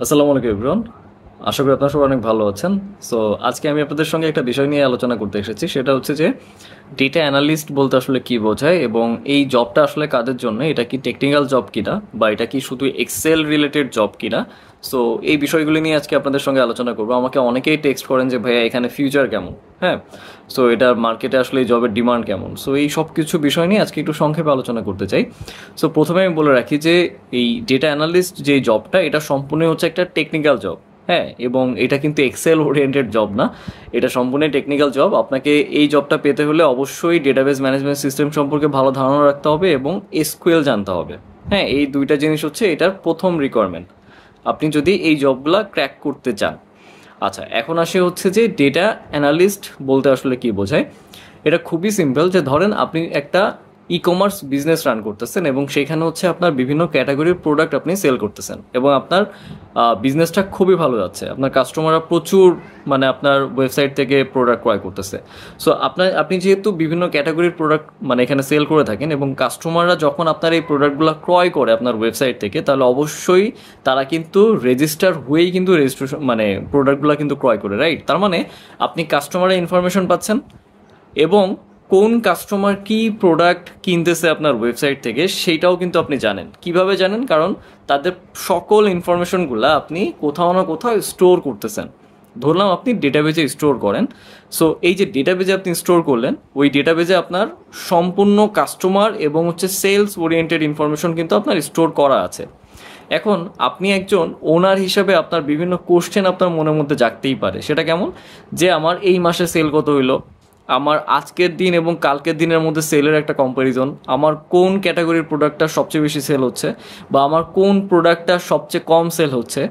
আসসালামু আলাইকুম এভরিওয়ান। আশা করি আপনারা সবাই অনেক ভালো আছেন। সো আজকে আমি আপনাদের সঙ্গে একটা বিষয় নিয়ে আলোচনা করতে এসেছি, সেটা হচ্ছে যে ডেটা অ্যানালিস্ট বলতে আসলে কি বোঝায় এবং এই জবটা আসলে কাদের জন্য, এটা কি টেকনিক্যাল জব কিনা বা এটা কি শুধু এক্সেল রিলেটেড জব কিনা। সো এই বিষয়গুলি নিয়ে আজকে আপনাদের সঙ্গে আলোচনা করবো। আমাকে অনেকেই টেক্সট করেন যে ভাইয়া এখানে ফিউচার কেমন, হ্যাঁ, সো এটার মার্কেটে আসলে এই জবের ডিমান্ড কেমন। সো এই সব কিছু বিষয় নিয়ে আজকে একটু সংক্ষেপে আলোচনা করতে চাই। সো প্রথমে আমি বলে রাখি যে এই ডেটা অ্যানালিস্ট যে জবটা, এটা সম্পূর্ণ হচ্ছে একটা টেকনিক্যাল জব। হ্যাঁ, এবং এটা কিন্তু এক্সেল ওরিয়েন্টেড জব না, এটা সম্পূর্ণ টেকনিক্যাল জব। আপনাকে এই জবটা পেতে হলে অবশ্যই ডেটাবেস ম্যানেজমেন্ট সিস্টেম সম্পর্কে ভালো ধারণা রাখতে হবে এবং এসকিউএল জানতে হবে। হ্যাঁ, এই দুইটা জিনিস হচ্ছে এটার প্রথম রিকোয়ারমেন্ট আপনি যদি এই জবগুলা ক্র্যাক করতে চান। আচ্ছা, এখন আসে হচ্ছে যে ডেটা অ্যানালিস্ট বলতে আসলে কি বোঝায়। এটা খুবই সিম্পল, যে ধরেন আপনি একটা ই কমার্স বিজনেস রান করতেছেন এবং সেখানে হচ্ছে আপনার বিভিন্ন ক্যাটাগরির প্রোডাক্ট আপনি সেল করতেছেন এবং আপনার বিজনেসটা খুবই ভালো যাচ্ছে, আপনার কাস্টমাররা প্রচুর মানে আপনার ওয়েবসাইট থেকে প্রোডাক্ট ক্রয় করতেছে। সো আপনি যেহেতু বিভিন্ন ক্যাটাগরির প্রোডাক্ট মানে এখানে সেল করে থাকেন এবং কাস্টমাররা যখন আপনার এই প্রোডাক্টগুলো ক্রয় করে আপনার ওয়েবসাইট থেকে, তাহলে অবশ্যই তারা কিন্তু রেজিস্টার হয়েই কিন্তু রেজিস্ট্রেশন মানে প্রোডাক্টগুলো কিন্তু ক্রয় করে, রাইট? তার মানে আপনি কাস্টমারের ইনফরমেশন পাচ্ছেন এবং কোন কাস্টমার কি প্রোডাক্ট কিনতেছে আপনার ওয়েবসাইট থেকে সেইটাও কিন্তু আপনি জানেন। কিভাবে জানেন? কারণ তাদের সকল ইনফরমেশনগুলো আপনি কোথাও না কোথাও স্টোর করতেছেন। ধরলাম আপনি ডেটাবেজে স্টোর করেন। সো এই যে ডেটাবেজে আপনি স্টোর করলেন, ওই ডেটাবেজে আপনার সম্পূর্ণ কাস্টমার এবং হচ্ছে সেলস ওরিয়েন্টেড ইনফরমেশন কিন্তু আপনার স্টোর করা আছে। এখন আপনি একজন ওনার হিসাবে আপনার বিভিন্ন কোশ্চেন আপনার মনের মধ্যে জাগতেই পারে। সেটা কেমন? যে আমার এই মাসে সেল কত হইলো, আমার আজকের দিন এবং কালকের দিনের মধ্যে সেলের একটা কম্প্যারিজন, আমার কোন ক্যাটাগরির প্রোডাক্টটা সবচেয়ে বেশি সেল হচ্ছে বা আমার কোন প্রোডাক্টটা সবচেয়ে কম সেল হচ্ছে,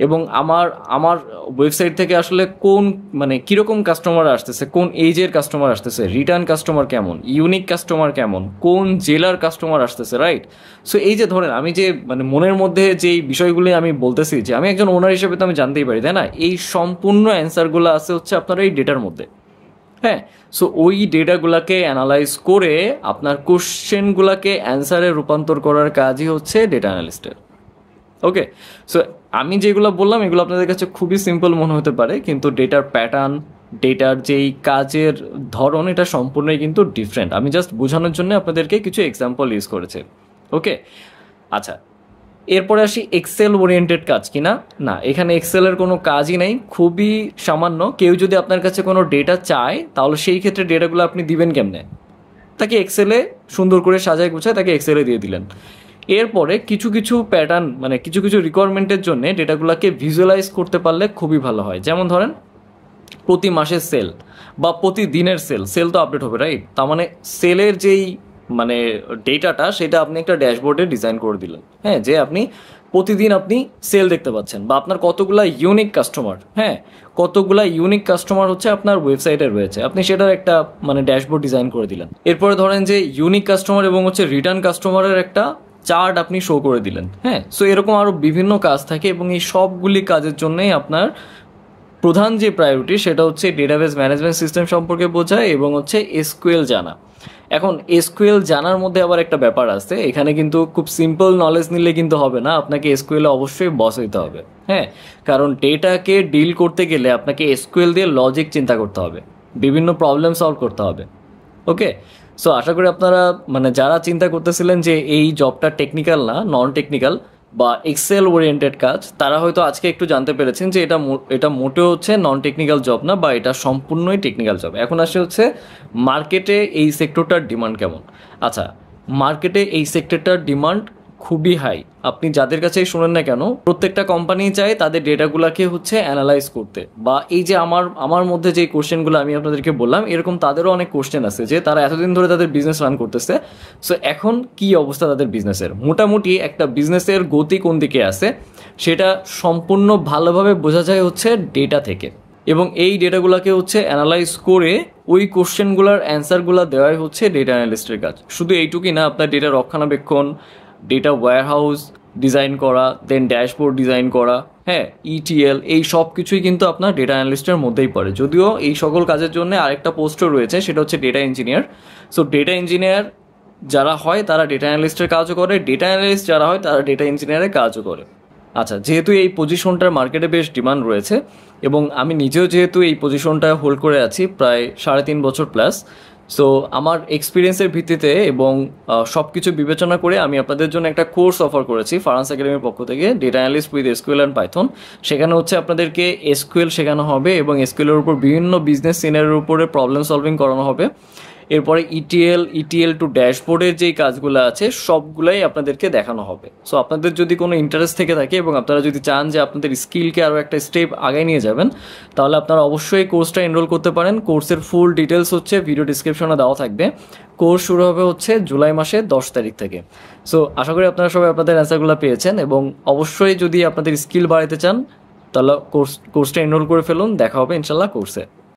এবং আমার আমার ওয়েবসাইট থেকে আসলে কোন মানে কীরকম কাস্টমার আসতেছে, কোন এজের কাস্টমার আসতেছে, রিটার্ন কাস্টমার কেমন, ইউনিক কাস্টমার কেমন, কোন জেলার কাস্টমার আসতেছে, রাইট? সো এই যে ধরেন আমি যে মানে মনের মধ্যে যেই বিষয়গুলি আমি বলতেছি, যে আমি একজন ওনার হিসেবে তো আমি জানতেই পারি, তাই না? এই সম্পূর্ণ অ্যান্সারগুলো আছে হচ্ছে আপনার এই ডেটার মধ্যে। হ্যাঁ, সো ওই ডেটাগুলোকে অ্যানালাইজ করে আপনার কোশ্চেনগুলোকে অ্যান্সারে রূপান্তর করার কাজই হচ্ছে ডেটা অ্যানালিস্টের। ওকে, সো আমি যেগুলো বললাম এগুলো আপনাদের কাছে খুবই সিম্পল মনে হতে পারে, কিন্তু ডেটার প্যাটার্ন, ডেটার যেই কাজের ধরন, এটা সম্পূর্ণই কিন্তু ডিফারেন্ট। আমি জাস্ট বোঝানোর জন্য আপনাদেরকে কিছু এক্সাম্পল ইউজ করেছি। ওকে, আচ্ছা, এরপরে আসি এক্সেল ওরিয়েন্টেড কাজ কিনা। না, এখানে এক্সেলের কোনো কাজই নেই, খুবই সামান্য। কেউ যদি আপনার কাছে কোনো ডেটা চায়, তাহলে সেই ক্ষেত্রে ডেটাগুলো আপনি দিবেন কেমনে? তাকে এক্সেলে সুন্দর করে সাজায় গুছায় তাকে এক্সেলে দিয়ে দিলেন। এরপরে কিছু কিছু প্যাটার্ন মানে কিছু কিছু রিকোয়ারমেন্টের জন্য ডেটাগুলোকে ভিজুয়ালাইজ করতে পারলে খুবই ভালো হয়। যেমন ধরেন প্রতি মাসের সেল বা প্রতিদিনের সেল, সেল তো আপডেট হবে, রাইট? তার মানে সেলের যেই মানে ডেটাটা, সেটা আপনি একটা ড্যাশবোর্ডে ডিজাইন করে দিলেন। হ্যাঁ, যে আপনি প্রতিদিন আপনি সেল দেখতে পাচ্ছেন বা আপনার কতগুলা ইউনিক কাস্টমার, হ্যাঁ, কতগুলা ইউনিক কাস্টমার হচ্ছে আপনার ওয়েবসাইটে রয়েছে, আপনি সেটার একটা মানে ড্যাশবোর্ড ডিজাইন করে দিলেন। এরপরে ধরেন যে ইউনিক কাস্টমার এবং হচ্ছে রিটার্ন কাস্টমারের একটা চার্ট আপনি শো করে দিলেন। হ্যাঁ, সো এরকম আরও বিভিন্ন কাজ থাকে এবং এই সবগুলি কাজের জন্যই আপনার প্রধান যে প্রায়োরিটি সেটা হচ্ছে ডেটাবেস ম্যানেজমেন্ট সিস্টেম সম্পর্কে বোঝায় এবং হচ্ছে এসকিউএল জানা। এখন এসকিউএল জানার মধ্যে আবার একটা ব্যাপার আছে, এখানে কিন্তু খুব সিম্পল নলেজ নিলে কিন্তু হবে না, আপনাকে এসকিউএল অবশ্যই বস হইতে হবে। হ্যাঁ, কারণ ডেটাকে ডিল করতে গেলে আপনাকে এসকিউএল দিয়ে লজিক চিন্তা করতে হবে, বিভিন্ন প্রবলেম সলভ করতে হবে। ওকে, সো আশা করি আপনারা মানে যারা চিন্তা করতেছিলেন যে এই জবটা টেকনিক্যাল না, নন টেকনিক্যাল বা এক্সেল ওরিয়েন্টেড কাজ, তারা হয়তো আজকে একটু জানতে পেরেছেন যে এটা মোটেও হচ্ছে নন টেকনিক্যাল জব না, বা এটা সম্পূর্ণই টেকনিক্যাল জব। এখন আসে হচ্ছে মার্কেটে এই সেক্টরটার ডিমান্ড কেমন। আচ্ছা, মার্কেটে এই সেক্টরটার ডিমান্ড খুবই হাই। আপনি যাদের কাছেই শুনেন না কেন, প্রত্যেকটা কোম্পানি চায় তাদের ডেটাগুলোকে হচ্ছে অ্যানালাইজ করতে, বা এই যে আমার আমার মধ্যে যে কোশ্চেনগুলো আমি আপনাদেরকে বললাম, এরকম তাদেরও অনেক কোশ্চেন আছে যে তারা এতদিন ধরে তাদের বিজনেস রান করতেছে। সো এখন কি অবস্থা তাদের বিজনেসের, মোটামুটি একটা বিজনেসের গতি কোন দিকে আছে, সেটা সম্পূর্ণ ভালোভাবে বোঝা যায় হচ্ছে ডেটা থেকে। এবং এই ডেটাগুলোকে হচ্ছে অ্যানালাইজ করে ওই কোশ্চেনগুলোর অ্যান্সারগুলো দেওয়াই হচ্ছে ডেটা অ্যানালিস্টের কাজ। শুধু এইটুকুই না, আপনার ডেটা রক্ষণাবেক্ষণ, ডেটা ওয়্যারহাউস ডিজাইন করা, দেন ড্যাশবোর্ড ডিজাইন করা, হ্যাঁ, ইটিএল, এই সব কিছুই কিন্তু আপনার ডেটা অ্যানালিস্টের মধ্যেই পড়ে। যদিও এই সকল কাজের জন্য আরেকটা পোস্টও রয়েছে, সেটা হচ্ছে data engineer. So data engineer যারা হয় তারা ডেটা অ্যানালিস্টের কাজও করে, ডেটা অ্যানালিস্ট যারা হয় তারা ডেটা ইঞ্জিনিয়ারের কাজও করে। আচ্ছা, যেহেতু এই পজিশনটার মার্কেটে বেশ ডিমান্ড রয়েছে এবং আমি নিজেও যেহেতু এই পজিশনটা হোল্ড করে আছি প্রায় 3.5 বছর প্লাস, সো আমার এক্সপিরিয়েন্সের ভিত্তিতে এবং সব কিছু বিবেচনা করে আমি আপনাদের জন্য একটা কোর্স অফার করেছি ফারান্স একাডেমির পক্ষ থেকে, data analyst with SQL and Python. সেখানে হচ্ছে আপনাদেরকে এসকিউএল শেখানো হবে এবং এসকিউএলের উপর বিভিন্ন বিজনেস সিনারির উপরে প্রবলেম সলভিং করানো হবে। এরপরে ইটিএল টু ড্যাশবোর্ডের যেই কাজগুলো আছে সবগুলাই আপনাদেরকে দেখানো হবে। সো আপনাদের যদি কোনো ইন্টারেস্ট থেকে থাকে এবং আপনারা যদি চান যে আপনাদের স্কিলকে আরও একটা স্টেপ আগায় নিয়ে যাবেন, তাহলে আপনারা অবশ্যই কোর্সটা এনরোল করতে পারেন। কোর্সের ফুল ডিটেলস হচ্ছে ভিডিও ডিসক্রিপশনে দেওয়া থাকবে। কোর্স শুরু হবে হচ্ছে জুলাই মাসের 10 তারিখ থেকে। সো আশা করি আপনারা সবাই আপনাদের অ্যান্সারগুলো পেয়েছেন এবং অবশ্যই যদি আপনাদের স্কিল বাড়াতে চান তাহলে কোর্সটা এনরোল করে ফেলুন। দেখা হবে ইনশাল্লাহ কোর্সে।